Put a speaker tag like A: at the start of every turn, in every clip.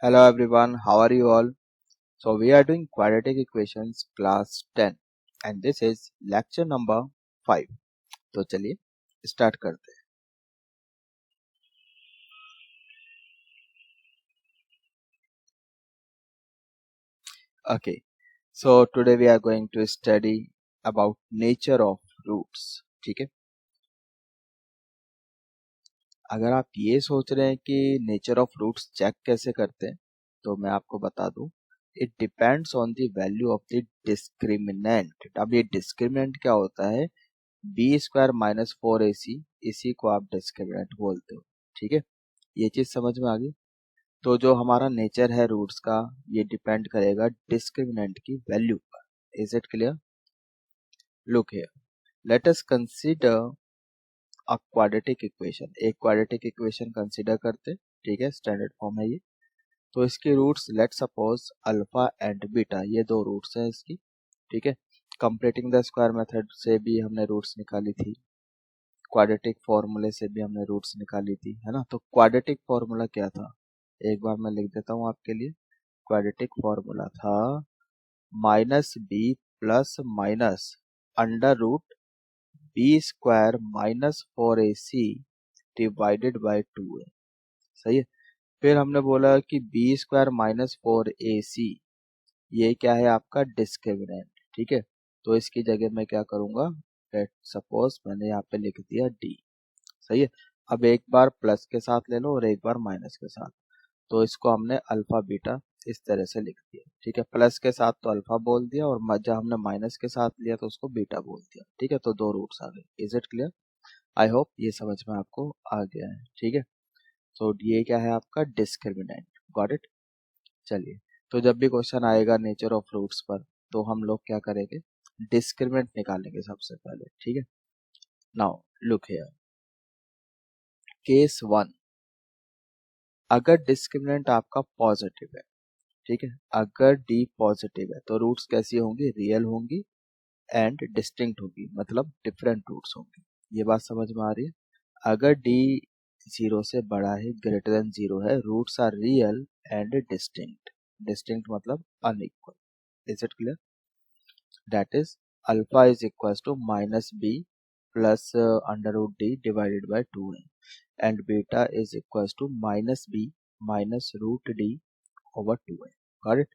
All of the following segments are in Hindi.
A: Hello everyone, how are you all? So we are doing quadratic equations class 10 and this is lecture number 5. तो चलिए start करते हैं. Okay, so today we are going to study about nature of roots. ठीक है. अगर आप ये सोच रहे हैं कि नेचर ऑफ रूट्स चेक कैसे करते हैं तो मैं आपको बता दूं. It depends on the value of the discriminant. अब ये डिस्क्रिमिनेंट क्या होता है? बी स्क्वायर माइनस 4ac, इसी को आप डिस्क्रिमिनेंट बोलते हो. ठीक है, ये चीज समझ में आ गई. तो जो हमारा नेचर है रूट्स का ये डिपेंड करेगा डिस्क्रिमिनेंट की वैल्यू पर. Is it clear? Look here, let us consider a quadratic equation. एक क्वाड्रेटिक इक्वेशन कंसीडर करते. ठीक है, स्टैंडर्ड फॉर्म है ये. तो इसके roots let suppose alpha and beta, ये दो रूट्स हैं इसकी. ठीक है, कंप्लीटिंग द स्क्वायर मेथड से भी हमने रूट्स निकाली थी, क्वाड्रेटिक फॉर्मूले से भी हमने रूट्स निकाली थी, है ना. तो क्वाड्रेटिक फॉर्मूला क्या था? एक बार मैं लिख देता हूँ आपके लिए. क्वाड्रेटिक फॉर्मूला था minus b plus minus under root b square minus 4ac divided by 2 है. सही है. फिर हमने बोला कि बी स्क्वायर माइनस 4ac ये क्या है? आपका डिस्क्रिमिनेंट. ठीक है, तो इसकी जगह मैं क्या करूंगा? लेट सपोज मैंने यहाँ पे लिख दिया डी. सही है. अब एक बार प्लस के साथ ले लो और एक बार माइनस के साथ. तो इसको हमने अल्फा बीटा इस तरह से लिख दिया. ठीक है, प्लस के साथ तो अल्फा बोल दिया और जब हमने माइनस के साथ लिया तो उसको बीटा बोल दिया. ठीक है, तो दो रूट्स आ गए. Is it clear? I hope ये समझ में आपको आ गया है. ठीक है, सो ये क्या है? आपका डिस्क्रिमिनेंट. Got it? चलिए, तो जब भी क्वेश्चन आएगा नेचर ऑफ रूट्स पर तो हम लोग क्या करेंगे? डिस्क्रिमिनेंट निकालेंगे सबसे पहले. ठीक है, नाउ लुक हियर. केस 1, अगर डिस्क्रिमिनेंट आपका पॉजिटिव है. ठीक है, अगर डी पॉजिटिव है तो रूट्स कैसी होंगी? रियल होंगी एंड डिस्टिंक्ट होगी, मतलब डिफरेंट रूट्स होंगी. ये बात समझ में आ रही है? अगर डी 0 से बड़ा है, ग्रेटर देन 0 है, roots are real and distinct. Distinct मतलब unequal. Is it clear? That is alpha is equal to minus b plus under root d divided by 2 है and beta is equal to minus b minus root d over 2 है. Got it?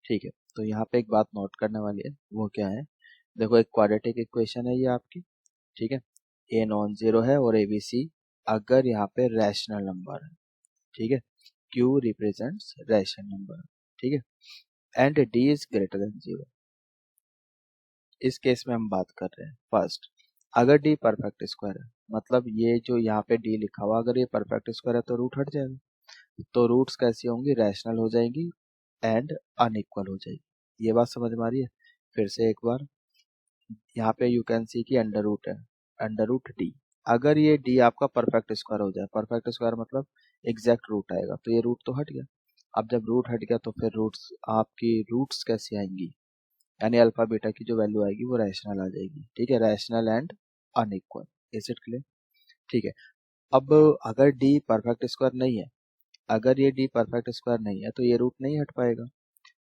A: ठीक है, तो यहाँ पे एक बात नोट करने वाली है. वो क्या है? देखो, एक क्वाड्रेटिक इक्वेशन है ये आपकी. ठीक है, ए नॉन जीरो है और ए बी सी अगर यहाँ पे रैशनल नंबर है. ठीक है, क्यू रिप्रेजेंट्स रैशनल नंबर. ठीक है, and D is greater than 0. इस केस में हम बात कर रहे हैं फर्स्ट, अगर डी परफेक्ट स्क्वायर है, मतलब ये जो यहाँ पे डी लिखा हुआ अगर ये परफेक्ट स्क्वायर है तो रूट हट जाएगा. तो रूट्स कैसी होंगी? रैशनल हो जाएंगी एंड अनइक्वल हो जाएगी. ये बात समझ में आ रही है? फिर से एक बार, यहाँ पे यू कैन सी की अंडर रूट है, अंडर रूट डी. अगर ये डी आपका परफेक्ट स्क्वायर हो जाए, परफेक्ट स्क्वायर मतलब एग्जैक्ट रूट आएगा, तो ये रूट तो हट गया. अब जब रूट हट गया तो फिर रूट्स आपकी रूट्स कैसी आएंगी? यानी अल्फा बीटा की जो वैल्यू आएगी वो रैशनल आ जाएगी. ठीक है, rational and unequal. Is it clear? ठीक है, अब अगर डी परफेक्ट स्क्वायर नहीं है, अगर ये डी परफेक्ट स्क्वायर नहीं है तो ये रूट नहीं हट पाएगा.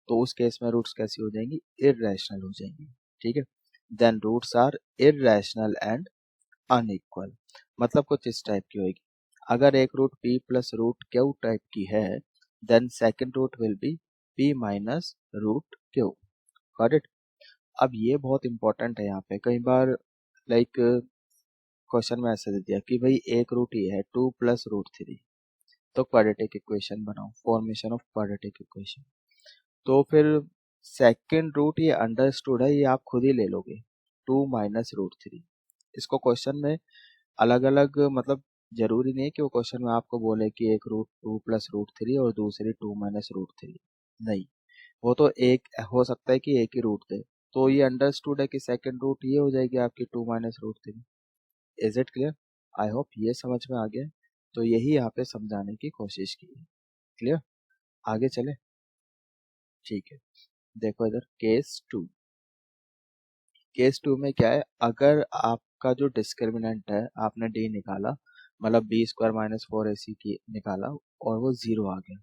A: तो उस केस में रूट्स कैसी हो जाएंगी? इररेशनल हो जाएंगी. ठीक है, then roots are irrational and unequal. मतलब कुछ इस टाइप की होगी. अगर एक root p plus root q type की है then second root will be p minus root q. Got it? अब ये बहुत इंपॉर्टेंट है. यहाँ पे कई बार लाइक क्वेश्चन में ऐसे दे दिया कि भाई एक रूट ये है 2 प्लस रूट 3, तो क्वाड्रेटिक इक्वेशन बनाओ, फॉर्मेशन ऑफ क्वाड्रेटिक इक्वेशन. तो फिर सेकंड रूट ये अंडरस्टूड है, ये आप खुद ही ले लोगे 2 माइनस रूट 3. इसको क्वेश्चन में अलग अलग मतलब जरूरी नहीं है कि वो क्वेश्चन में आपको बोले कि एक रूट 2 प्लस रूट 3 और दूसरी 2 माइनस रूट 3. नहीं, वो तो एक हो सकता है कि एक ही रूट दे. तो ये अंडरस्टूड है कि सेकंड रूट ये हो जाएगी आपकी 2 minus root 3. Is it clear? I hope ये समझ में आ गया. तो यही यहाँ पे समझाने की कोशिश की है. क्लियर? आगे चले. ठीक है, देखो इधर केस 2. केस 2 में क्या है? अगर आपका जो डिस्क्रिमिनेंट है आपने डी निकाला, मतलब बी स्क्वायर माइनस 4ac की निकाला और वो 0 आ गया,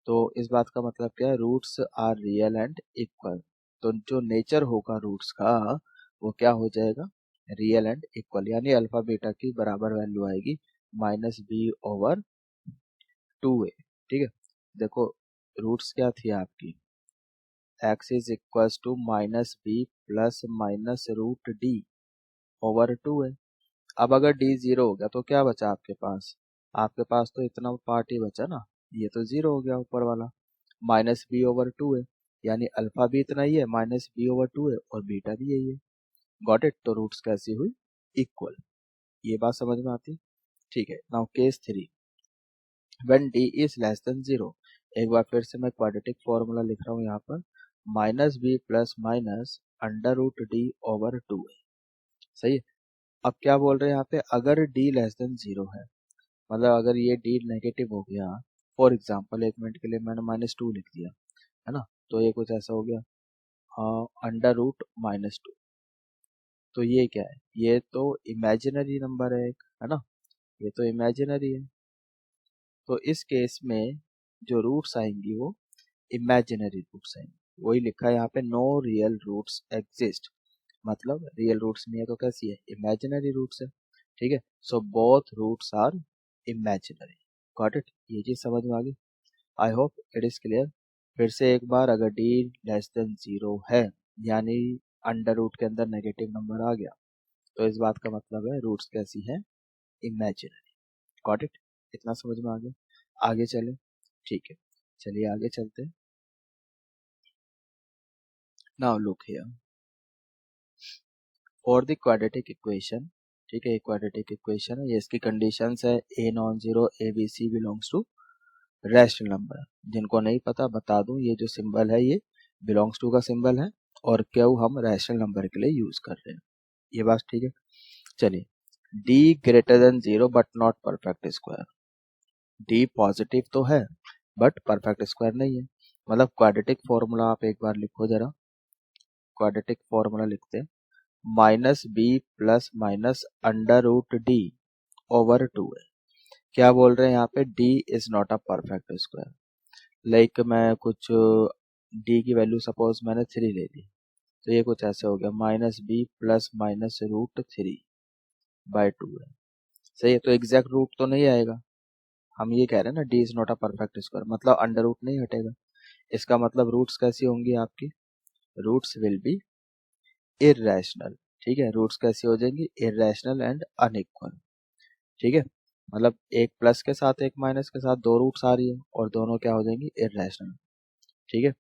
A: तो इस बात का मतलब क्या है, roots are real and equal. तो जो नेचर होगा रूट्स का वो क्या हो जाएगा, रियल एंड इक्वल, यानी अल्फा बीटा की बराबर वैल्यू आएगी -b/2a। ठीक है, देखो रूट्स क्या थी आपकी, x is equal to -b plus minus root d/2a। अब अगर d जीरो हो गया तो क्या बचा आपके पास, आपके पास तो इतना पार्ट ही बचा ना, ये तो जीरो हो गया ऊपर वाला, -b/2a, यानी अल्फा भी इतना ही है -b/2a और बीटा भी यही है। Got it. तो रूट्स कैसी हुई, इक्वल। ये बात समझ में आती है। ठीक है, now case 3, when d is less then 0। एक बार फिर से मैं क्वाड्रेटिक फॉर्मूला लिख रहा हूँ यहाँ पर, -b प्लस माइनस √d/2a। सही है। अब क्या बोल रहे हैं यहाँ पे, अगर d लेस देन 0 है, मतलब अगर ये d नेगेटिव हो गया, फॉर एग्जाम्पल एक मिनट के लिए मैंने -2 लिख दिया, है ना, तो ये कुछ ऐसा हो गया, √-2। तो ये क्या है, ये तो इमेजिनरी नंबर है एक, है ना, ये तो इमेजिनरी है। तो इस केस में जो रूट्स आएंगी वो इमेजिनरी रूट्स आएंगी। वही लिखा है यहाँ पे, नो रियल रूट्स एग्जिस्ट, मतलब रियल रूट्स नहीं है तो कैसी है, इमेजिनरी रूट्स है। ठीक है, so both roots are imaginary. Got it, ये चीज समझ में आ गई। I hope it is clear. फिर से एक बार, अगर d लेस देन 0 है, यानी अंडर रूट के अंदर नेगेटिव नंबर आ गया, तो इस बात का मतलब है रूट्स कैसी है, इमेजिनरी। गॉट इट, इतना समझ में आ गया। आगे चले, ठीक है, चलिए आगे चलते हैं। Now look here, for the quadratic equation, ठीक है, क्वाड्रेटिक इक्वेशन है ये, इसकी कंडीशंस है a non zero, a b c belongs to rational number. जिनको नहीं पता बता दूं, ये जो सिंबल है ये बिलोंग्स टू का सिंबल है, और क्यू हम रैशनल नंबर के लिए यूज कर रहे हैं। ये बात ठीक है। चलिए, d greater than 0 but not perfect square. d positive तो है बट परफेक्ट स्क्वायर नहीं है। मतलब क्वाड्रेटिक फॉर्मूला आप एक बार लिखो जरा, क्वाड्रेटिक फॉर्मूला लिखते हैं, -b प्लस माइनस √d/2 है। क्या बोल रहे हैं यहाँ पे, d is not a perfect square. Like मैं कुछ d की वैल्यू सपोज मैंने 3 ले ली, तो ये कुछ ऐसे हो गया, -b प्लस माइनस √3/2 है। सही है, तो एग्जैक्ट रूट तो नहीं आएगा, हम ये कह रहे हैं ना d is not a perfect square, मतलब अंडर रूट नहीं हटेगा। इसका मतलब रूट्स कैसी होंगी आपकी, रूट्स विल बी इर्रेशनल। ठीक है, रूट्स कैसी हो जाएंगी, इर्रेशनल एंड अनइक्वल। ठीक है, मतलब एक प्लस के साथ एक माइनस के साथ दो रूट्स आ रही है और दोनों क्या हो जाएंगी, इर्रेशनल। ठीक है,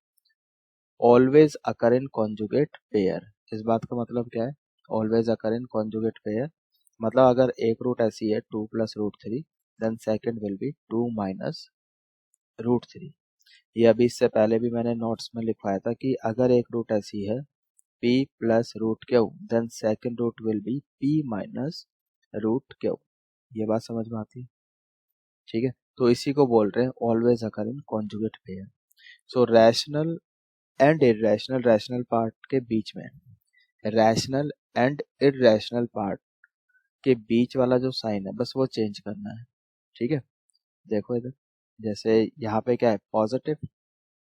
A: always occur in conjugate pair. इस बात का मतलब क्या है, always occur in conjugate pair, मतलब अगर एक रूट ऐसी है 2 plus √3, then second will be 2 minus √3। ये अभी इससे पहले भी मैंने नोट्स में लिखवाया था कि अगर एक रूट ऐसी है p plus √q, then second root will be p minus √q। ये बात समझ में आती है। ठीक है, तो इसी को बोल रहे हैं always occur in conjugate pair. So rational and irrational, rational part के बीच में, रैशनल एंड इरेशनल पार्ट के बीच वाला जो साइन है बस वो चेंज करना है। ठीक है, देखो इधर, जैसे यहाँ पे क्या है पॉजिटिव,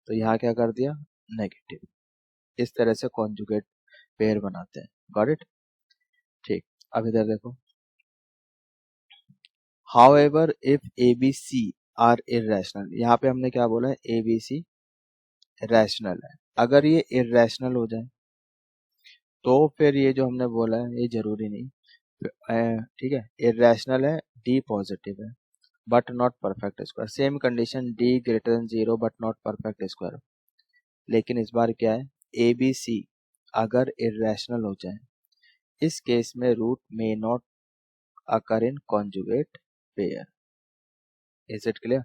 A: तो यहाँ क्या कर दिया नेगेटिव। इस तरह से कॉन्जुगेट पेयर बनाते हैं। Got it. ठीक, अब इधर देखो, however if a b c are irrational, यहाँ पे हमने क्या बोला है, ए बी सी रैशनल है। अगर ये इरेशनल हो जाए तो फिर ये जो हमने बोला है ये जरूरी नहीं। ठीक है, इरेशनल है, डी पॉजिटिव है but not perfect square. Same condition, D greater than 0 but not perfect square. लेकिन इस बार क्या है, ए बी सी अगर इरेशनल हो जाए, इस केस में root may not occur in conjugate pair. Is it clear.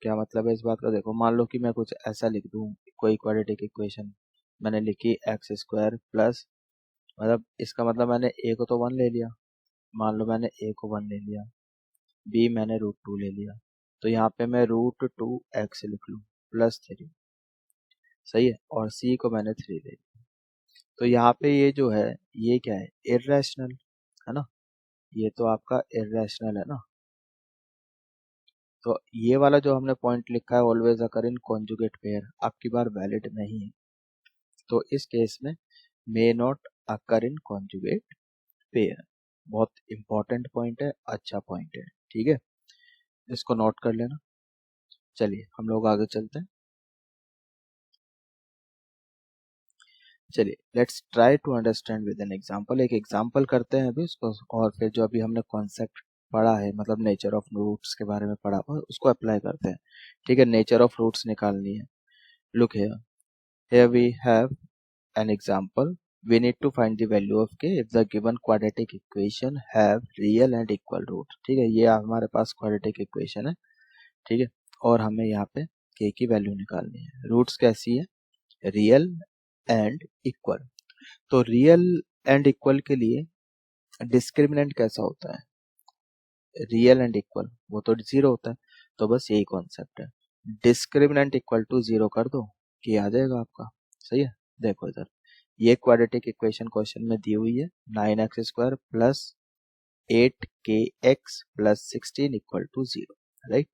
A: क्या मतलब है इस बात का, देखो मान लो कि मैं कुछ ऐसा लिख दूं, कोई क्वाड्रेटिक इक्वेशन मैंने लिखी x² प्लस, मतलब इसका मतलब मैंने a को तो 1 ले लिया, मान लो मैंने a को 1 ले लिया, b मैंने √2 ले लिया, तो यहाँ पे मैं √2x लिख लूँ प्लस 3। सही है, और c को मैंने 3 ले लिया, तो यहाँ पे ये जो है ये क्या है, इर्रेशनल है ना, ये तो आपका इर्रेशनल है ना। तो ये वाला जो हमने पॉइंट लिखा है always occur in conjugate pair, आपकी बार वैलिड नहीं है, तो इस केस में मे not occur in conjugate pair. बहुत इंपॉर्टेंट पॉइंट है, अच्छा पॉइंट है, ठीक है, इसको नोट कर लेना। चलिए हम लोग आगे चलते हैं। चलिए let's try to understand with an example, एक एग्जांपल करते हैं अभी उसको, और फिर जो अभी हमने कॉन्सेप्ट पढ़ा है, मतलब नेचर ऑफ रूट्स के बारे में पढ़ा हुआ, उसको अप्लाई करते हैं। ठीक है, नेचर ऑफ रूट्स निकालनी है। Look here we have an example, we need to find the value of k if the given quadratic equation have real and equal root। ठीक है, ये हमारे पास quadratic equation है, ठीक है, और हमें यहाँ पे k की वैल्यू निकालनी है। रूट्स कैसी है, रियल एंड इक्वल। तो रियल एंड इक्वल के लिए डिस्क्रिमिनेंट कैसा होता है, रियल एंड इक्वल वो तो जीरो होता है, तो बस यही कॉन्सेप्ट है, डिस्क्रिमिनेंट इक्वल टू जीरो कर दो कि आ जाएगा आपका। सही है, देखो इधर ये क्वाड्रेटिक इक्वेशन क्वेश्चन में दी हुई है, 9x² plus 8kx plus 16 equal to zero, right.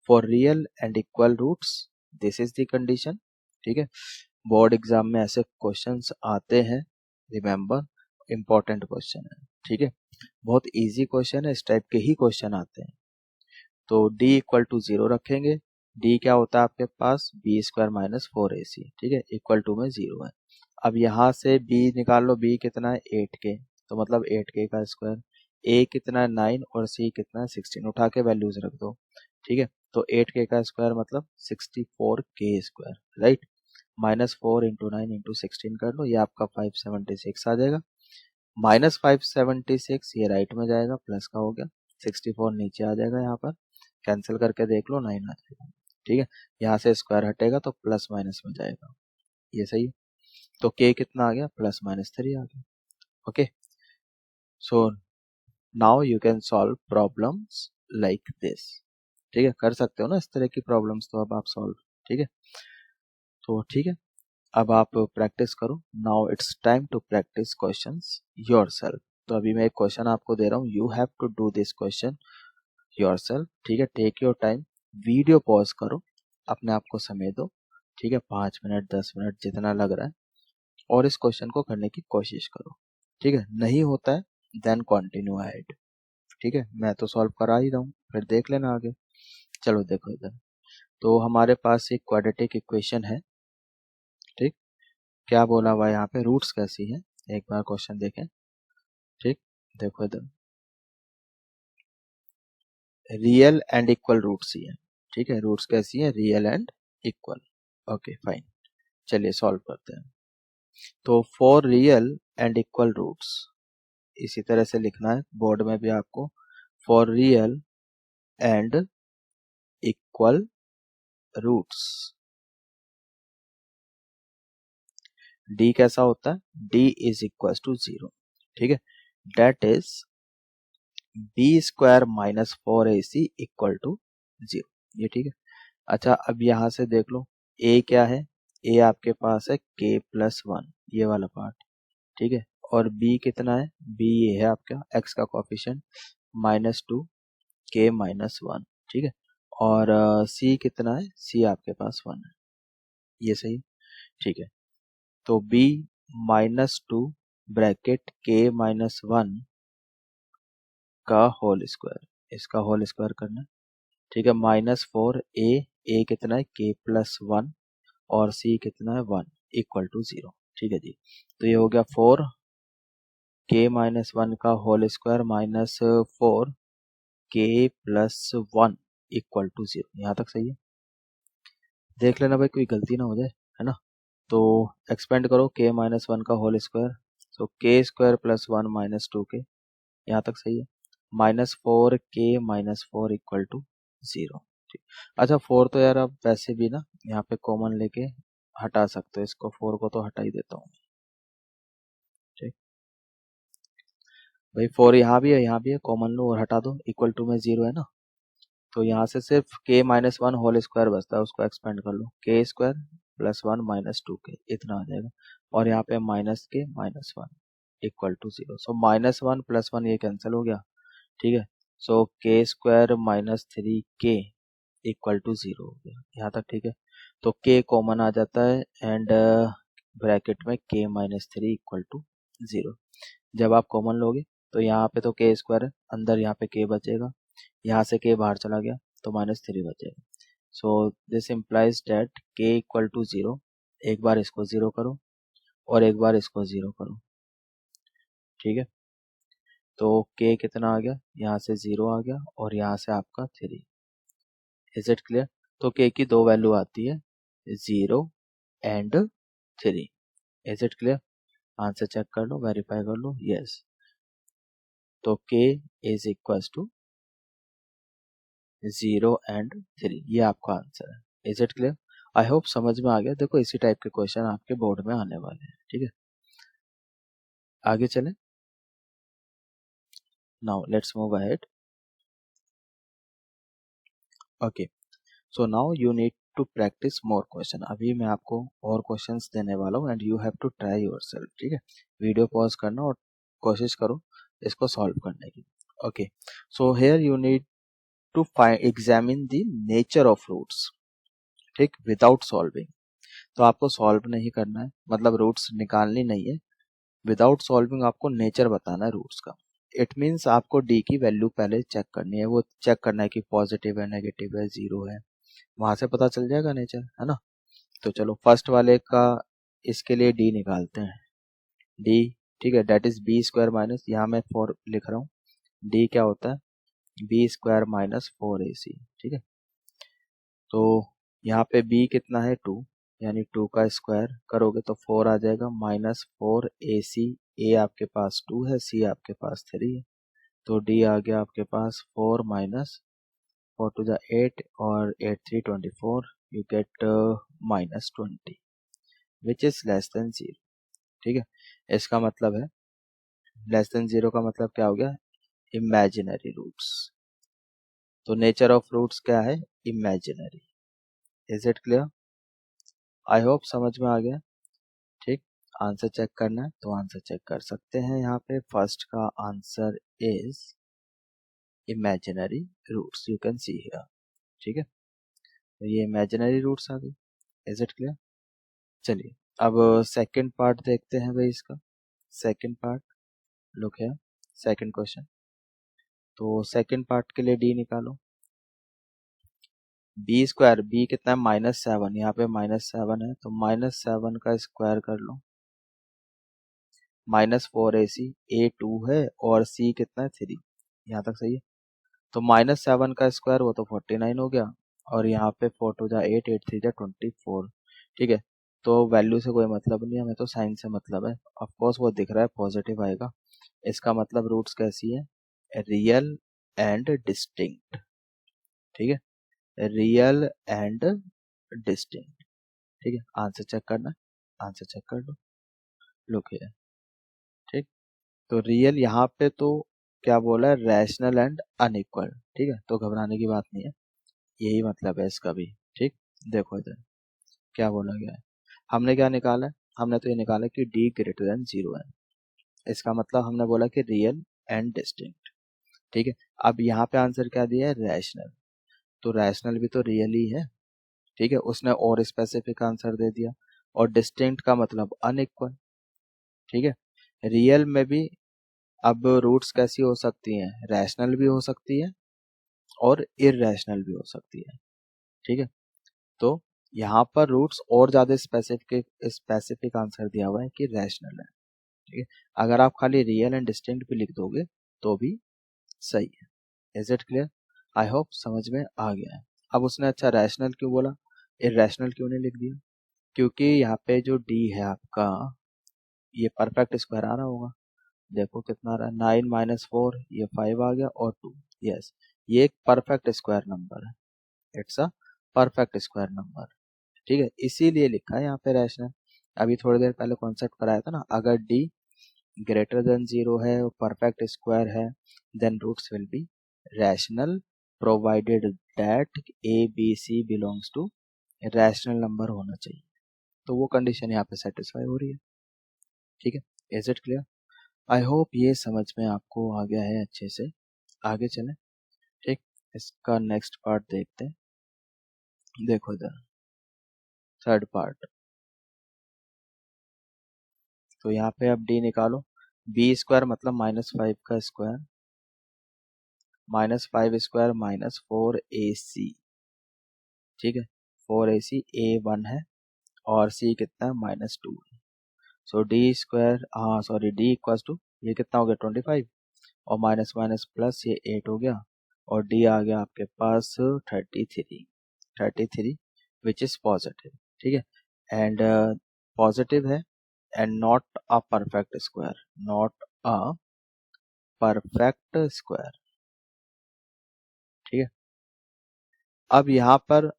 A: For real and equal roots this is the condition. ठीक है, बोर्ड एग्जाम में ऐसे क्वेश्चंस आते हैं, रिमेंबर इंपॉर्टेंट क्वेश्चन है, ठीक है, बहुत इजी क्वेश्चन है, इस टाइप के ही क्वेश्चन आते हैं। तो d इक्वल टू जीरो रखेंगे, d क्या होता है आपके पास, b² माइनस 4ac, ठीक है, इक्वल टू में जीरो है। अब यहाँ से b निकाल लो, b कितना है 8k, तो मतलब 8k का स्क्वायर, a कितना है 9 और c कितना है 16, उठा के वैल्यूज रख दो। ठीक है, तो 8k का स्क्वायर मतलब 64k², राइट। -4 इंटू 9 इंटू 16 कर लो, ये आपका 576 आ जाएगा। -576 ये राइट में जाएगा, प्लस का हो गया, 64 नीचे आ जाएगा, यहाँ पर कैंसिल करके देख लो 9 आ जाएगा। ठीक है, यहाँ से स्क्वायर हटेगा तो प्लस माइनस में जाएगा, ये सही है। तो k कितना आ गया, +-3 आ गया। Okay, so now you can solve problems like this. ठीक है, कर सकते हो ना इस तरह की प्रॉब्लम्स, तो अब आप सॉल्व, ठीक है, तो ठीक है, अब आप प्रैक्टिस करो। Now it's time to practice questions yourself. तो अभी मैं एक क्वेश्चन आपको दे रहा हूँ, you have to do this question yourself. ठीक है, take your time, video pause करो, अपने आप को समय दो, ठीक है, 5 मिनट 10 मिनट जितना लग रहा है, और इस क्वेश्चन को करने की कोशिश करो। ठीक है, नहीं होता है देन कंटिन्यू अहेड। ठीक है, मैं तो सॉल्व करा ही रहा हूँ, फिर देख लेना आगे। चलो देखो इधर, तो हमारे पास एक क्वाड्रेटिक इक्वेशन है, ठीक, क्या बोला हुआ है यहाँ पे, रूट्स कैसी है, एक बार क्वेश्चन देखें। ठीक, देखो इधर रियल एंड इक्वल रूट्स ही है। ठीक है, रूट्स कैसी है, real and equal. Okay fine, चलिए सॉल्व करते हैं। तो for real and equal roots इसी तरह से लिखना है बोर्ड में भी आपको, for real and equal roots d कैसा होता है, d इज इक्वल टू जीरो। ठीक है, that is b² minus 4ac equal to जीरो, ये ठीक है। अच्छा, अब यहाँ से देख लो a क्या है, a आपके पास है k+1, ये वाला पार्ट, ठीक है, और b कितना है, b ये है आपका x का कोफिशिएंट -2 k-1, ठीक है, और c कितना है, c आपके पास 1 है, ये सही, ठीक है। तो b -2 ब्रैकेट k-1 का होल स्क्वायर, इसका होल स्क्वायर करना है, ठीक है, -4 a कितना है k+1 और c कितना है 1 इक्वल टू 0। ठीक है जी, तो ये हो गया 4 k-1 का whole square -4 k+1 equal to 0, यहाँ तक सही है। देख लेना भाई कोई गलती ना हो जाए, है ना। तो एक्सपेंड करो k-1 का होल स्क्वायर, तो k² + 1 -2k, यहाँ तक सही है, -4k-4 इक्वल टू 0। ठीक, अच्छा 4 तो यार अब वैसे भी ना यहाँ पे कॉमन लेके हटा सकते हो, इसको 4 को तो हटा ही देता हूँ। ठीक भाई, 4 यहाँ भी है, यहाँ भी है, कॉमन लो और हटा दो, इक्वल टू में 0 है ना, तो यहाँ से सिर्फ k-1 होल स्क्वायर बचता है, उसको एक्सपेंड कर लो, k² + 1 -2k इतना आ जाएगा, और यहाँ पे -k-1 इक्वल टू 0। सो -1 + 1 ये कैंसिल हो गया, ठीक है, सो k² - 3k इक्वल टू 0 हो गया, यहाँ तक ठीक है। तो k कॉमन आ जाता है एंड ब्रैकेट में k माइनस 3 इक्वल टू 0। जब आप कॉमन लोगे तो यहाँ पे तो k स्क्वायर है, अंदर यहाँ पे k बचेगा, यहाँ से k बाहर चला गया तो माइनस 3 बचेगा। So this implies that k equal to 0। एक बार इसको 0 करो और एक बार इसको 0 करो, ठीक है। तो k कितना आ गया, यहाँ से 0 आ गया और यहाँ से आपका 3। Is it clear? तो k की दो वैल्यू आती है, 0 and 3। Is it clear? Answer check कर लो, वेरीफाई कर लो, यस। तो k is equal to 0 and 3, ये आपका आंसर है। Is it clear? I hope समझ में आ गया। देखो इसी टाइप के क्वेश्चन आपके बोर्ड में आने वाले हैं, ठीक है। आगे चलें, now let's move ahead. Okay, so now you need to practice more question. अभी मैं आपको और क्वेश्चंस देने वाला हूँ and you have to try yourself, ठीक है। वीडियो पॉज करना और कोशिश करो इसको सॉल्व करने की। Okay, so here you need to find examine the nature of roots, ठीक, विदाउट सॉल्विंग। तो आपको सॉल्व नहीं करना है, मतलब रूट्स निकालनी नहीं है। विदाउट सॉल्विंग आपको नेचर बताना है रूट्स का। इट मीन्स आपको डी की वैल्यू पहले चेक करनी है, वो चेक करना है कि पॉजिटिव है, नेगेटिव है, जीरो है, वहां से पता चल जाएगा नेचर, है ना। तो चलो फर्स्ट वाले का इसके लिए डी निकालते हैं। डी, ठीक है, that is b square minus, यहाँ मैं 4 लिख रहा हूँ। डी क्या होता है, बी स्क्वायर माइनस 4ac, ठीक है। तो यहाँ पे बी कितना है, 2, यानी 2 का स्क्वायर करोगे तो 4 आ जाएगा, माइनस 4ac। ए आपके पास 2 है, सी आपके पास 3 है, तो डी आ गया आपके पास 4 माइनस 4 टू द 8 और 8 3 24, you get minus 20 which is less then 0, ठीक है। इसका मतलब है लेस देन 0 का मतलब क्या हो गया, इमेजिनरी रूट्स। तो नेचर ऑफ रूट्स क्या है, imaginary. Is it clear? I hope समझ में आ गया, ठीक। आंसर चेक करना है तो आंसर चेक कर सकते हैं। यहाँ पे फर्स्ट का answer is imaginary roots, you can see here, ठीक है। तो ये इमेजिनरी रूट्स आ गई। Is it clear? चलिए अब सेकंड पार्ट देखते हैं भाई इसका। सेकंड पार्ट, लुक है सेकंड क्वेश्चन। तो सेकंड पार्ट के लिए डी निकालो। बी स्क्वायर, बी कितना है, -7, यहाँ पे -7 है तो -7 का स्क्वायर कर लो, -4ac, ए 2 है और सी कितना है, 3। यहाँ तक सही है। तो -7 का स्क्वायर वो तो 49 हो गया और यहाँ पे 4 टू जा 8, 8 3 जा 24, ठीक है। तो वैल्यू से कोई मतलब नहीं है, हमें तो साइन से मतलब है। ऑफ कोर्स वो दिख रहा है पॉजिटिव आएगा, इसका मतलब रूट्स कैसी है, रियल एंड डिस्टिंक्ट, ठीक है, रियल एंड डिस्टिंक्ट, ठीक है। आंसर चेक करना है, आंसर चेक कर लो, लुक है, ठीक। तो रियल यहाँ पे तो क्या बोला है, रैशनल एंड अनइक्वल, ठीक है, तो घबराने की बात नहीं है, यही मतलब है इसका भी, ठीक। देखो इधर क्या बोला गया है, हमने क्या निकाला है, हमने तो ये निकाला कि d ग्रेटर देन 0 है। इसका मतलब हमने बोला कि रियल एंड डिस्टिंक्ट, ठीक है। अब यहाँ पे आंसर क्या दिया है, रैशनल, तो रैशनल भी तो रियल ही है, ठीक है। उसने और स्पेसिफिक आंसर दे दिया। और डिस्टिंक्ट का मतलब अनइक्वल, ठीक है। रियल में भी अब रूट्स कैसी हो सकती हैं, रैशनल भी हो सकती है और इररेशनल भी हो सकती है, ठीक है। तो यहाँ पर रूट्स और ज्यादा स्पेसिफिक स्पेसिफिक आंसर दिया हुआ है कि रैशनल है, ठीक है। अगर आप खाली रियल एंड डिस्टिंक्ट भी लिख दोगे तो भी सही है। Is it clear? I hope समझ में आ गया है। अब उसने अच्छा रैशनल क्यों बोला, इररेशनल क्यों नहीं लिख दिया, क्योंकि यहाँ पे जो डी है आपका, ये परफेक्ट स्क्वायर आ रहा होगा, देखो कितना आ रहा है, 9 माइनस 4, ये 5 आ गया और 2, यस, ये एक परफेक्ट स्क्वायर नंबर है, it's a perfect square number, ठीक है, इसीलिए लिखा है यहाँ पे रैशनल। अभी थोड़ी देर पहले कॉन्सेप्ट कराया था ना, अगर डी ग्रेटर देन 0 है और परफेक्ट स्क्वायर है then roots will be rational provided that a b c belongs to rational number होना चाहिए। तो वो कंडीशन यहाँ पे सेटिस्फाई हो रही है, ठीक है। Is it clear? I hope ये समझ में आपको आ गया है अच्छे से। आगे चलें, ठीक। इसका नेक्स्ट पार्ट देखते हैं। देखो इधर थर्ड पार्ट, तो यहाँ पे अब डी निकालो। बी स्क्वायर मतलब -5 का स्क्वायर, -5 स्क्वायर -4ac, ठीक है। 4ac A1 है और c कितना है -2 है। सो डी स्क्वायर, हाँ सॉरी, डी इक्वल्स टू, ये कितना हो गया 25 और माइनस माइनस प्लस ये 8 हो गया और डी आ गया आपके पास 33 विच इज पॉजिटिव, ठीक है। एंड पॉजिटिव है and not a perfect square, not a perfect square, ठीक है। अब यहाँ पर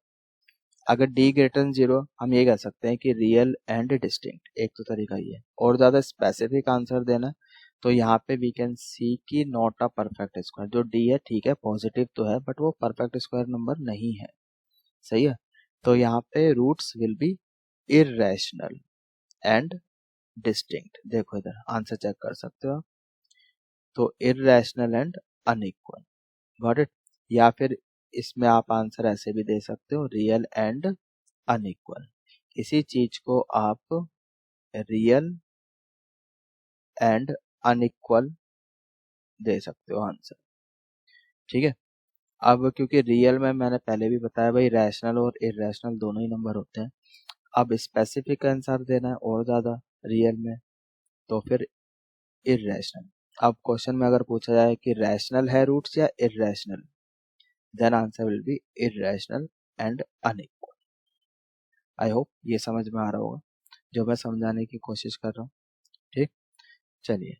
A: अगर डी ग्रेटर देन 0, हम ये कह सकते हैं कि रियल एंड डिस्टिंक्ट, एक तो तरीका ये है। और ज़्यादा स्पेसिफिक आंसर देना है तो यहाँ पे वी कैन सी कि नॉट अ परफेक्ट स्क्वायर, जो डी है ठीक है पॉजिटिव तो है बट वो परफेक्ट स्क्वायर नंबर नहीं है, सही है। तो यहाँ पे roots will be irrational and distinct, देखो इधर आंसर चेक कर सकते हो आप, तो irrational and unequal, got it. या फिर इसमें आप आंसर ऐसे भी दे सकते हो, रियल एंड अनइक्वल। इसी चीज को आप रियल एंड अनइक्वल दे सकते हो आंसर, ठीक है। अब क्योंकि रियल में मैंने पहले भी बताया भाई रैशनल और इरेशनल दोनों ही नंबर होते हैं, अब स्पेसिफिक आंसर देना है और ज्यादा रियल में तो फिर इरेशनल। अब क्वेश्चन में अगर पूछा जाए कि रैशनल है रूट्स या irrational, then answer will be irrational and unequal. I hope ये समझ में आ रहा होगा जो मैं समझाने की कोशिश कर रहा हूँ, ठीक। चलिए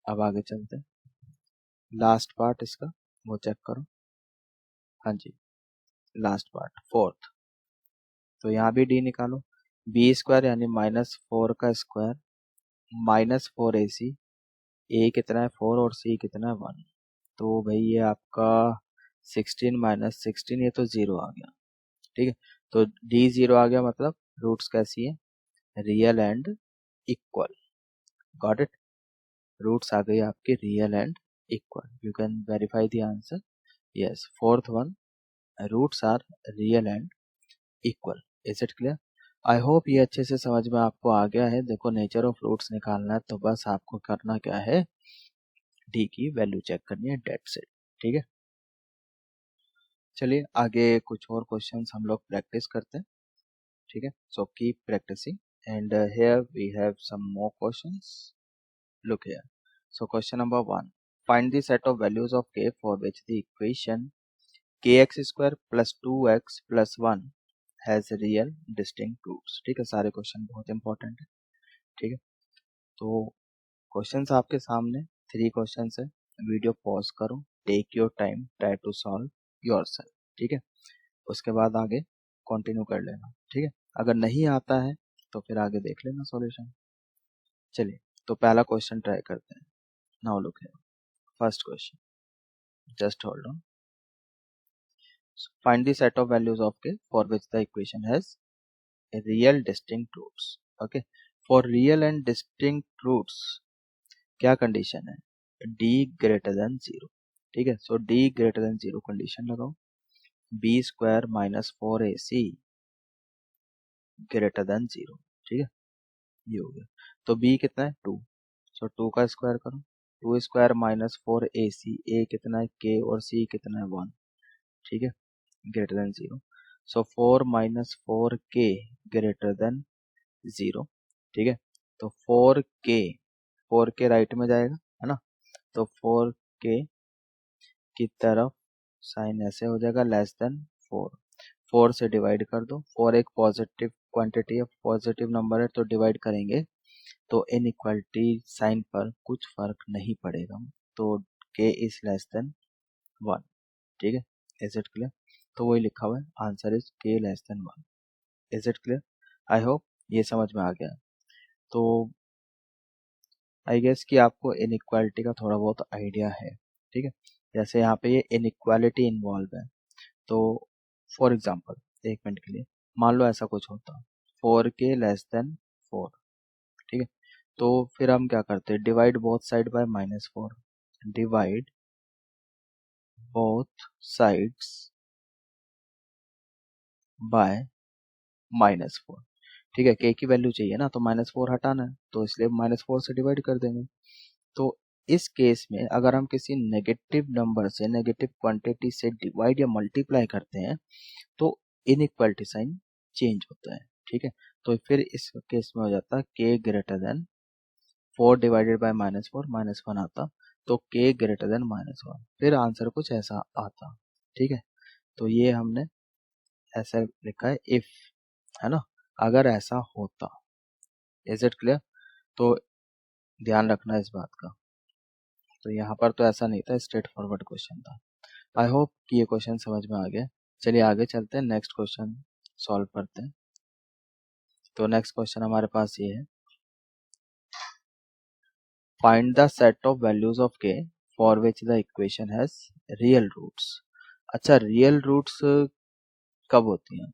A: अब आगे चलते हैं, लास्ट पार्ट इसका वो चेक करो। हाँ जी, लास्ट पार्ट फोर्थ, तो यहाँ भी डी निकालो। बी स्क्वायर यानी -4 का स्क्वायर -4ac, ए कितना है 4 और सी कितना है 1, तो भाई ये आपका 16 - 16, ये तो 0 आ गया, ठीक है। तो डी 0 आ गया मतलब रूट्स कैसी है, real and equal, got it. Roots आ गई आपकी real and equal, you can verify the answer, yes fourth one, roots are real and equal. Is it clear? I hope ये अच्छे से समझ में आपको आ गया है। देखो नेचर ऑफ रूट्स निकालना है तो बस आपको करना क्या है, डी की वैल्यू चेक करनी है, डेट से, ठीक है। चलिए आगे कुछ और क्वेश्चंस हम लोग प्रैक्टिस करते हैं, ठीक है। So keep practicing and here we have some more questions, look here. So question number 1, find the set of values of k for which the equation kx square plus 2x plus 1 has real distinct roots, ठीक है। सारे क्वेश्चन बहुत इंपॉर्टेंट है, ठीक है। तो क्वेश्चंस आपके सामने 3 क्वेश्चंस है, वीडियो पॉज करो, take your time, try to solve yourself, ठीक है। उसके बाद आगे कंटिन्यू कर लेना, ठीक है। अगर नहीं आता है तो फिर आगे देख लेना सॉल्यूशन। चलिए तो पहला क्वेश्चन ट्राई करते हैं। Now look here, first question, just hold on. Find the set of values of k for which the equation has real distinct roots, okay. For real and distinct roots क्या कंडीशन है, d ग्रेटर देन 0, ठीक है। सो d ग्रेटर देन 0 कंडीशन लगाओ, b square -4ac greater than 0, ठीक है, ये हो गया। तो b कितना है 2, सो 2 का स्क्वायर करो, 2 स्क्वायर -4ac, a कितना है k और c कितना है 1, ठीक है, ग्रेटर देन 0। सो 4 -4k ग्रेटर देन 0, ठीक है। तो 4k राइट में जाएगा, है ना, तो 4k की तरफ साइन ऐसे हो जाएगा, लेस देन 4, 4 से डिवाइड कर दो, 4 एक पॉजिटिव क्वांटिटी है, पॉजिटिव नंबर है तो डिवाइड करेंगे तो इनइक्वालिटी साइन पर कुछ फर्क नहीं पड़ेगा, तो k इज लेस देन 1, ठीक है। Is it clear? तो वही लिखा हुआ है, answer is k less than 1। Is it clear? I hope ये समझ में आ गया। तो आई गेस कि आपको इनइक्वालिटी का थोड़ा बहुत आइडिया है, ठीक है। जैसे यहाँ पे ये इनइक्वालिटी इन्वॉल्व है, तो फॉर एग्जाम्पल एक मिनट के लिए मान लो ऐसा कुछ होता, 4k लेस देन 4, ठीक है। तो फिर हम क्या करते हैं, divide both side by -4, divide both sides by -4। ठीक है, के की वैल्यू चाहिए ना, तो -4 हटाना है, तो इसलिए -4 से डिवाइड कर देंगे। तो इस केस में अगर हम किसी नेगेटिव नंबर से, नेगेटिव क्वांटिटी से डिवाइड या मल्टीप्लाई करते हैं तो इनइक्वालिटी साइन चेंज होता है। ठीक है, तो फिर इस केस में हो जाता है के ग्रेटर देन 4 डिवाइडेड बाय -1 आता, तो के ग्रेटर देन -1, फिर आंसर कुछ ऐसा आता। ठीक है, तो ये हमने ऐसा लिखा है इफ, है ना, अगर ऐसा होता। Is it clear? तो ध्यान रखना इस बात का। तो यहाँ पर तो ऐसा नहीं था, स्ट्रेट फॉरवर्ड क्वेश्चन था। आई होप कि ये क्वेश्चन समझ में आ गया। चलिए आगे चलते हैं, नेक्स्ट क्वेश्चन सॉल्व करते हैं। तो नेक्स्ट क्वेश्चन हमारे पास ये है, find the set of values of k for which the equation has real roots. अच्छा, रियल रूट्स कब होती हैं?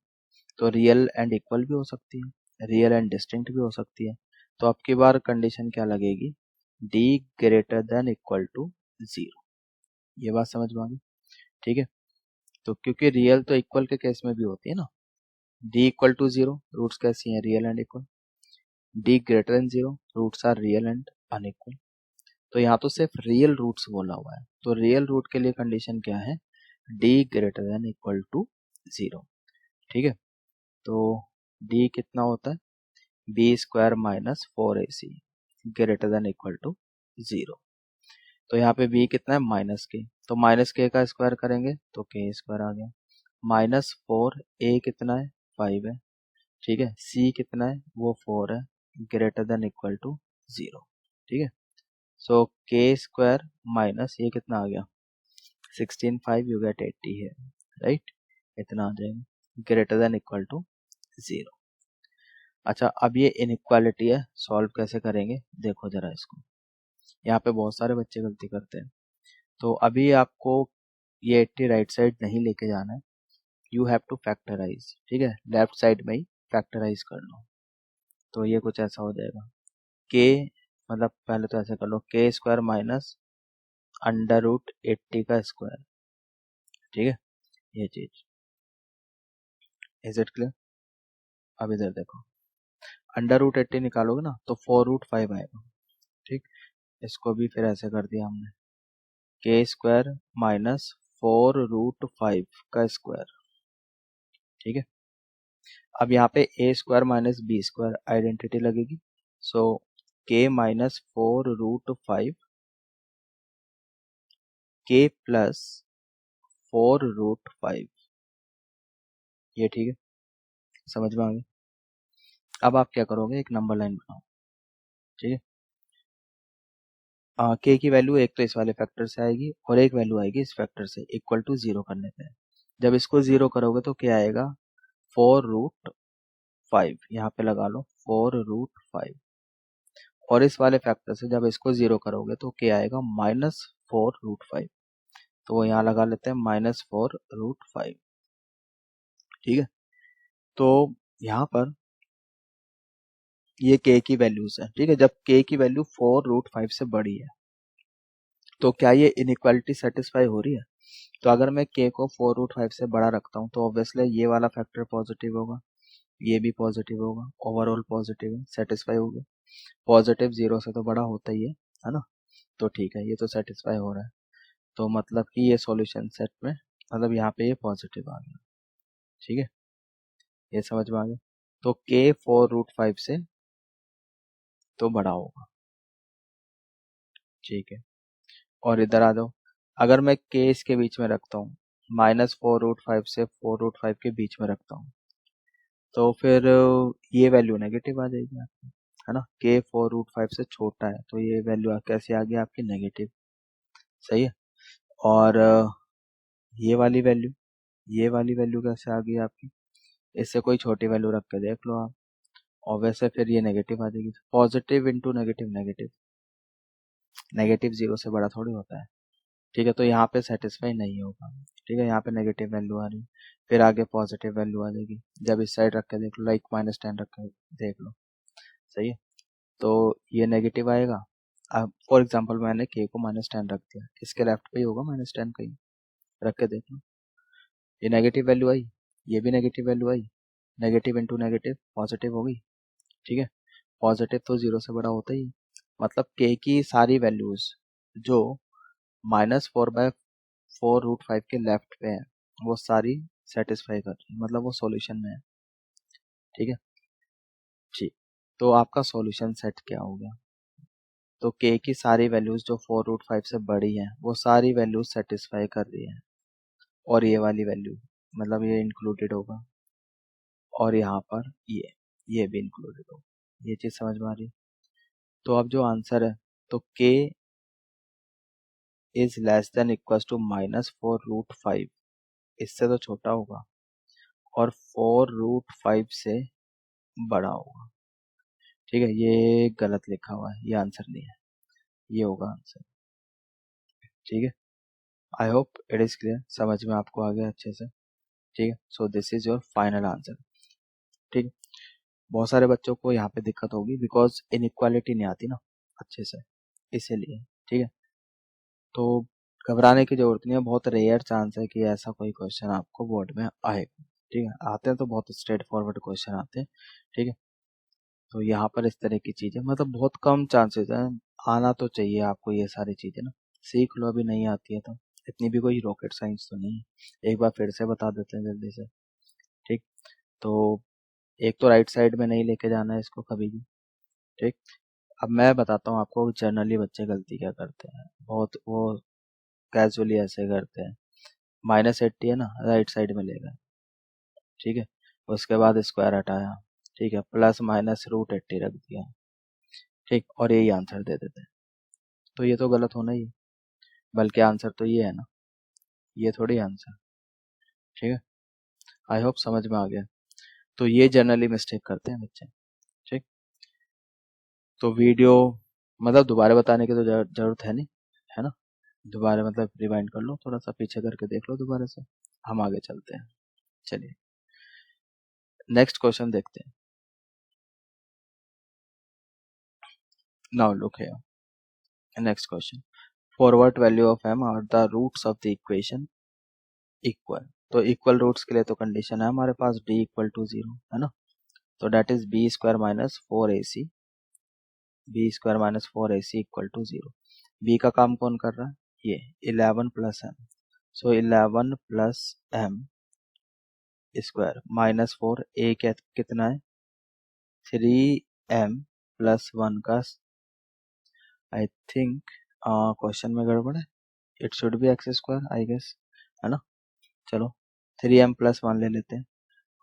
A: तो रियल एंड इक्वल भी हो सकती है, रियल एंड डिस्टिंक्ट भी हो सकती है। तो अब की बार कंडीशन क्या लगेगी? D greater than equal to 0। ये बात समझ में आ गई? ठीक है, तो क्योंकि रियल तो इक्वल के केस में भी होती है ना, डी इक्वल टू 0 रूट्स कैसी हैं? Real and equal. D greater than 0 roots are real and unequal. तो यहाँ तो सिर्फ रियल रूट्स बोला हुआ है, तो रियल रूट के लिए कंडीशन क्या है? D greater than equal to 0। ठीक है, तो डी कितना होता है? B square minus 4ac greater than equal to 0। तो यहाँ पे b कितना है? -k, तो -k का स्क्वायर करेंगे तो k स्क्वायर आ गया। -4, a कितना है? 5 है। ठीक है, c कितना है? वो 4 है, ग्रेटर देन इक्वल टू 0। ठीक है, सो k स्क्वायर माइनस ये कितना आ गया? 16, 5 यू गेट 80 है, राइट? इतना आ जाएगा, ग्रेटर देन इक्वल टू 0। अच्छा, अब ये इनइक्वालिटी है, सॉल्व कैसे करेंगे देखो जरा इसको। यहाँ पे बहुत सारे बच्चे गलती करते हैं। तो अभी आपको ये 80 राइट साइड नहीं लेके जाना है, यू हैव टू फैक्टराइज। ठीक है, लेफ्ट साइड में ही फैक्टराइज कर लो। तो ये कुछ ऐसा हो जाएगा, के मतलब पहले तो ऐसे कर लो, के स्क्वायर माइनस √80 का स्क्वायर। ठीक है, ये चीज। Is it clear? अब इधर देखो, √80 निकालोगे ना तो 4√5 आएगा। ठीक, इसको भी फिर ऐसे कर दिया हमने, के स्क्वायर माइनस 4√5 का स्क्वायर। ठीक है, अब यहाँ पे a square minus b square identity लगेगी, सो के माइनस 4√5 के प्लस 4√5। ये ठीक है, समझ में आ गया? अब आप क्या करोगे, एक नंबर लाइन बनाओ। ठीक है, के की वैल्यू एक तो इस वाले फैक्टर से आएगी और एक वैल्यू आएगी इस फैक्टर से, इक्वल टू 0 करने पे। जब इसको 0 करोगे तो क्या आएगा? 4√5, यहाँ पे लगा लो 4√5। और इस वाले फैक्टर से जब इसको 0 करोगे तो क्या आएगा? -4√5। तो वो यहाँ लगा लेते हैं -4√5। ठीक है, तो यहाँ पर ये k की वैल्यूज है। ठीक है, जब k की वैल्यू 4√5 से बड़ी है तो क्या ये इनइक्वालिटी सेटिस्फाई हो रही है? तो अगर मैं k को 4√5 से बड़ा रखता हूँ तो ऑब्वियसली ये वाला फैक्टर पॉजिटिव होगा, ये भी पॉजिटिव होगा, ओवरऑल पॉजिटिव है, सेटिस्फाई हो गया। पॉजिटिव 0 से तो बड़ा होता ही है ना? तो ठीक है, ये तो सेटिस्फाई हो रहा है, तो मतलब कि ये सॉल्यूशन सेट में, मतलब यहाँ पे ये पॉजिटिव आ गया। ठीक है, ये समझ में आ गया? तो k 4√5 से तो बड़ा होगा। ठीक है, और इधर आ जाओ, अगर मैं k इसके बीच में रखता हूँ, -4√5 से 4√5 के बीच में रखता हूँ, तो फिर ये वैल्यू नेगेटिव आ जाएगी आपकी, है ना? k 4√5 से छोटा है तो ये वैल्यू कैसे आ गई आपकी? नेगेटिव। सही है, और ये वाली वैल्यू कैसे आ गई आपकी? इससे कोई छोटी वैल्यू रख के देख लो आप, और वैसे फिर ये नेगेटिव आ जाएगी। Positive into negative, negative, negative 0 से बड़ा थोड़ी होता है। ठीक है, तो यहाँ पे सेटिस्फाई नहीं होगा। ठीक है, यहाँ पे नेगेटिव वैल्यू आ रही है, फिर आगे पॉजिटिव वैल्यू आ जाएगी। जब इस साइड रख के देख लो, लाइक -10 रख के देख लो। सही है, तो ये नेगेटिव आएगा। अब फॉर एग्जांपल मैंने k को -10 रख दिया, इसके लेफ्ट पे ही होगा -10 कहीं, रख के देख लो, ये नेगेटिव वैल्यू आई। ये भी नेगेटिव वैल्यू आई, नेगेटिव इंटू नेगेटिव पॉजिटिव हो गई, ठीक है। पॉजिटिव तो 0 से बड़ा होता ही, मतलब के की सारी वैल्यूज जो -4/4√5 के लेफ्ट पे है वो सारी सेटिस्फाई कर रही है, मतलब वो सॉल्यूशन में है, ठीक है। ठीक, तो आपका सॉल्यूशन सेट क्या हो गया, तो के की सारी वैल्यूज जो 4√5 से बड़ी हैं वो सारी वैल्यूज सेटिस्फाई कर रही है, और ये वाली वैल्यू मतलब ये इंक्लूडेड होगा, और यहाँ पर ये भी इंक्लूडेड होगा। ये चीज़ समझ में आ रही है। तो अब जो आंसर है, तो k is less than equal to -4√5, इससे तो छोटा होगा, और 4√5 से बड़ा होगा, ठीक है। ये गलत लिखा हुआ है, ये आंसर नहीं है, ये होगा आंसर, ठीक है। आई होप इट इज क्लियर, समझ में आपको आ गया अच्छे से, ठीक है। So this is your final answer, ठीक है। बहुत सारे बच्चों को यहाँ पे दिक्कत होगी बिकॉज इनइक्वालिटी नहीं आती ना अच्छे से, इसीलिए, ठीक है। तो घबराने की जरूरत नहीं है, बहुत रेयर चांस है कि ऐसा कोई क्वेश्चन आपको बोर्ड में आएगा, ठीक है। आते हैं तो बहुत स्ट्रेट फॉरवर्ड क्वेश्चन आते हैं, ठीक है। तो यहाँ पर इस तरह की चीजें मतलब बहुत कम चांसेस हैं, आना तो चाहिए आपको ये सारी चीजें ना, सीख लो, अभी नहीं आती है तो इतनी भी कोई रॉकेट साइंस तो नहीं है, एक बार फिर से बता देते हैं जल्दी से, ठीक। तो एक तो राइट साइड में नहीं लेके जाना है इसको कभी भी, ठीक। अब मैं बताता हूँ आपको जनरली बच्चे गलती क्या करते हैं, बहुत वो कैजुअली ऐसे करते हैं, -80 है ना, राइट साइड में ले गए, ठीक है। उसके बाद स्क्वायर हटाया, ठीक है, प्लस माइनस √80 रख दिया, ठीक, और यही आंसर दे देते हैं। तो ये तो गलत होना ही है, बल्कि आंसर तो ये है ना, ये थोड़ी आंसर, ठीक है। आई होप समझ में आ गया। तो ये जनरली मिस्टेक करते हैं बच्चे, ठीक। तो वीडियो मतलब दोबारा बताने की तो जरूरत है नहीं, है ना। दोबारा मतलब रिवाइंड कर लो, थोड़ा सा पीछे करके देख लो दोबारा से, हम आगे चलते हैं। चलिए नेक्स्ट क्वेश्चन देखते हैं। Now look here, next question, for what value of m are the roots of the equation equal. तो इक्वल रूट्स के लिए तो कंडीशन है हमारे पास d इक्वल टू 0, है ना। तो that is b² minus 4ac, b² - 4ac equal to 0। b का काम कौन कर रहा है, ये 11 plus m, so 11 plus m square -4, a कितना है 3m प्लस 1 का, आई थिंक क्वेश्चन में गड़बड़ है, it should be x² I guess, है ना। चलो 3m प्लस 1 ले लेते हैं,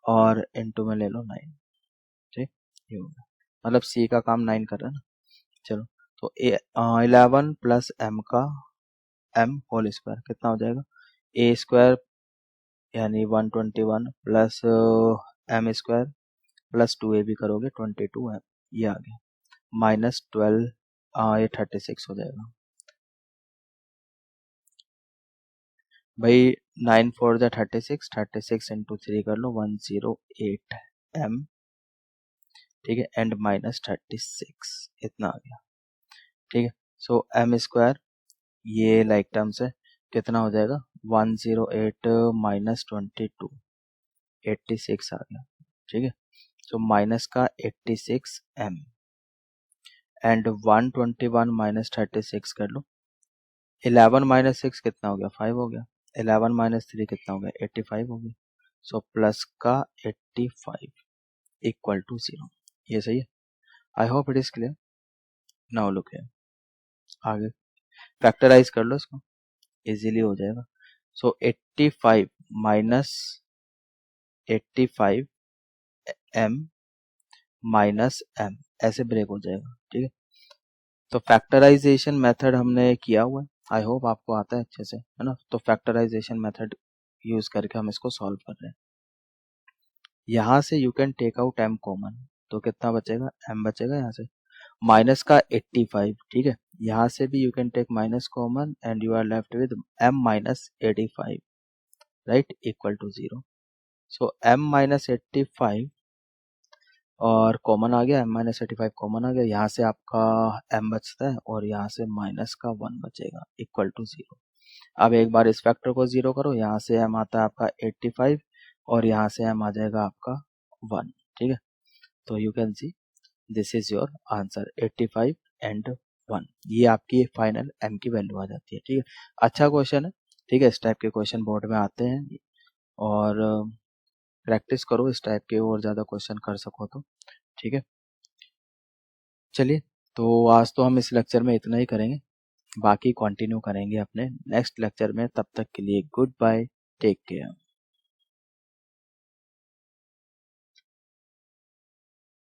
A: और इनटू में ले लो 9, ठीक, ये होगा, मतलब c का काम 9 कर रहा है ना। चलो तो 11 प्लस m का m होल स्क्वायर कितना हो जाएगा, a² यानी 121 प्लस m² प्लस 2a भी करोगे 22 m, ये आ गया, -12, ये 36 हो जाएगा भाई, 9 4 जा 36, 36 इंटू 3 कर लो 108 m, ठीक है, एंड -36 इतना आ गया, ठीक है। सो m² ये लाइक टर्म्स है, कितना हो जाएगा 108 माइनस 22, 86 आ गया, ठीक है। सो माइनस का 86 m, एंड 121 माइनस 36 कर लो, 11 माइनस 6 कितना हो गया 5 हो गया, 11 माइनस 3 कितना हो गया 85 हो गया, सो प्लस का 85 इक्वल टू 0, ये सही है। आई hope it is clear. Now look है, आगे फैक्टराइज कर लो इसको, इजीली हो जाएगा। सो 85 माइनस 85 m माइनस m ऐसे ब्रेक हो जाएगा, ठीक है। तो फैक्टराइजेशन मेथड हमने किया हुआ है, आई होप आपको आता है अच्छे से, है ना। तो फैक्टराइजेशन मेथड यूज करके हम इसको सॉल्व कर रहे हैं। यहाँ से you can take out m common, तो कितना बचेगा m बचेगा यहाँ से, माइनस का 85, ठीक है। यहाँ से भी you can take minus common and you are left with m minus 85, right, equal to 0। So m minus 85 और कॉमन आ गया, m-85 कॉमन आ गया, यहाँ से आपका m बचता है और यहाँ से माइनस का 1 बचेगा इक्वल टू 0। अब एक बार इस फैक्टर को 0 करो, यहाँ से m आता है आपका 85 और यहाँ से m आ जाएगा आपका 1। ठीक है, तो you can see this is your answer 85 and 1। ये आपकी फाइनल m की वैल्यू आ जाती है। ठीक है, अच्छा क्वेश्चन है। ठीक है, इस टाइप के क्वेश्चन बोर्ड में आते हैं और प्रैक्टिस करो इस टाइप के, और ज़्यादा क्वेश्चन कर सको तो। ठीक है, चलिए, तो आज तो हम इस लेक्चर में इतना ही करेंगे, बाकी कंटिन्यू करेंगे अपने नेक्स्ट लेक्चर में। तब तक के लिए गुड बाय, टेक केयर।